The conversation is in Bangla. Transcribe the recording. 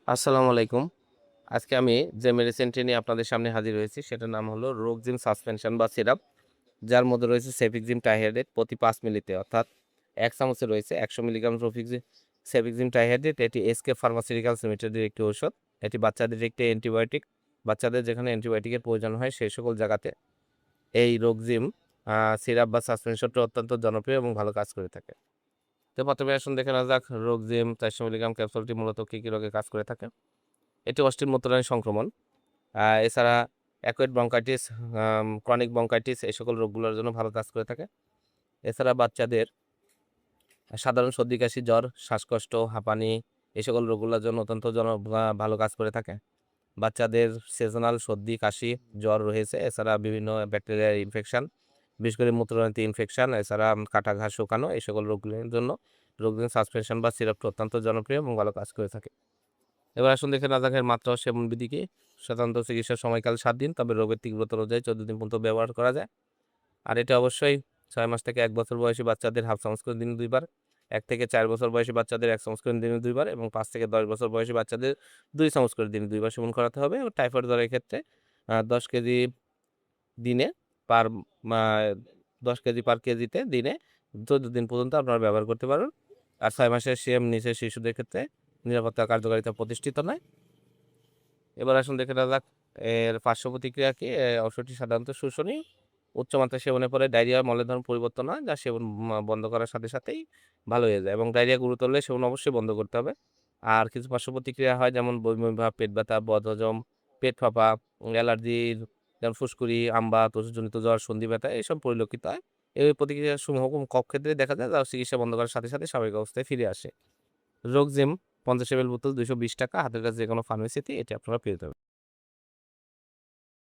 আসসালামু আলাইকুম। আজকে আমি যে মেডিসিনটি নিয়ে আপনাদের সামনে হাজির হয়েছি সেটার নাম হলো রোগজিম সাসপেনশন বা সিরাপ। যার মধ্যে রয়েছে সেফিক্সিম টাইহাইড্রেট প্রতি ৫ মিলিতে অর্থাৎ ১ চামচে রয়েছে ১০০ মিলিগ্রাম সেফিক্সিম টাইহাইড্রেট। এটি এসকে ফার্মাসিউটিক্যালস লিমিটেডের একটি ঔষধ। এটি বাচ্চাদের একটি অ্যান্টিবায়োটিক। বাচ্চাদের যেখানে অ্যান্টিবায়োটিকের প্রয়োজন হয় সেই সকল জায়গাতে এই রোগজিম সিরাপ বা সাসপেনশনটা অত্যন্ত জনপ্রিয় এবং ভালো কাজ করে থাকে। তো প্রথমে আসুন দেখে নেওয়া যাক রোগজিম ৪০০ মিলিগ্রাম ক্যাপসুলটি মূলত কী রোগে কাজ করে থাকে। এটি অষ্টির মূত্রনালী সংক্রমণ। এছাড়া অ্যাকুয়েট ব্রঙ্কাইটিস, ক্রনিক ব্রঙ্কাইটিস এই সকল রোগগুলোর জন্য ভালো কাজ করে থাকে। এছাড়া বাচ্চাদের সাধারণ সর্দি, কাশি, জ্বর, শ্বাসকষ্ট, হাঁপানি এই সকল রোগগুলোর জন্য অত্যন্ত ভালো কাজ করে থাকে। বাচ্চাদের সিজনাল সর্দি, কাশি, জ্বর রয়েছে। এছাড়া বিভিন্ন ব্যাকটেরিয়াল ইনফেকশন, বিশেষ করে মূত্রনালীতে ইনফেকশন, এছাড়া কাটা ঘা শুকানো এই সকল রোগগুলির জন্য রোগজিন সাসপেনশন বা সিরাপটা অত্যন্ত জনপ্রিয় এবং ভালো কাজ করে থাকে। এবার আসুন দেখে নেওয়া যাক এর মাত্রা ও সেবন বিধি কি। সাধারণত চিকিৎসার সময়কাল ৭ দিন, তবে রোগের তীব্রতা অনুযায়ী ১৪ দিন পর্যন্ত ব্যবহার করা যায়। আর এটা অবশ্যই ৬ মাস থেকে ১ বছর বয়সী বাচ্চাদের ১/২ চামচ করে দিনে ২ বার, ১ থেকে ৪ বছর বয়সী বাচ্চাদের ১ চামচ করে দিনে ২ বার এবং ৫ থেকে ১০ বছর বয়সী বাচ্চাদের ২ চামচ করে দিনে ২ বার সেবন করাতে হবে। এবং টাইফয়েড জ্বরের ক্ষেত্রে ১০ কেজি দিনে পার মা ১০ কেজি পার কেজিতে দিনে ১৪ দিন পর্যন্ত আপনারা ব্যবহার করতে পারবেন। আর ৬ মাসের নিচের শিশুদের ক্ষেত্রে নিরাপত্তা কার্যকারিতা প্রতিষ্ঠিত নয়। এবার আসুন দেখে নেওয়া যাক এর পার্শ্ব প্রতিক্রিয়া কি। ঔষধটি সাধারণত শোষণীয়। উচ্চমাত্রায় সেবনের পরে ডায়রিয়া, মলের ধরন পরিবর্তন হয়, যা সেবন বন্ধ করার সাথে সাথেই ভালো হয়ে যায় এবং ডায়রিয়া গুরুতর হলে সেবন অবশ্যই বন্ধ করতে হবে। আর কিছু পার্শ্ব প্রতিক্রিয়া হয় যেমন বমি, বমি ভাব, পেট ব্যথা, বদহজম, পেট ফাঁপা, অ্যালার্জির যেমন ফুসকুড়ি, আমবাত, ওষুধজনিত জ্বর, সন্ধি ব্যথা এসব পরিলক্ষিত হয়। এই প্রতিক্রিয়াসমূহ খুব কম ক্ষেত্রেই দেখা যায়, যা চিকিৎসা বন্ধ করার সাথে সাথে স্বাভাবিক অবস্থায় ফিরে আসে। রোগজিম ৫০ ml বোতল ৳২২০, হাতের কাছে যেকোনো ফার্মেসিতে এটি আপনারা পেয়ে যাবেন।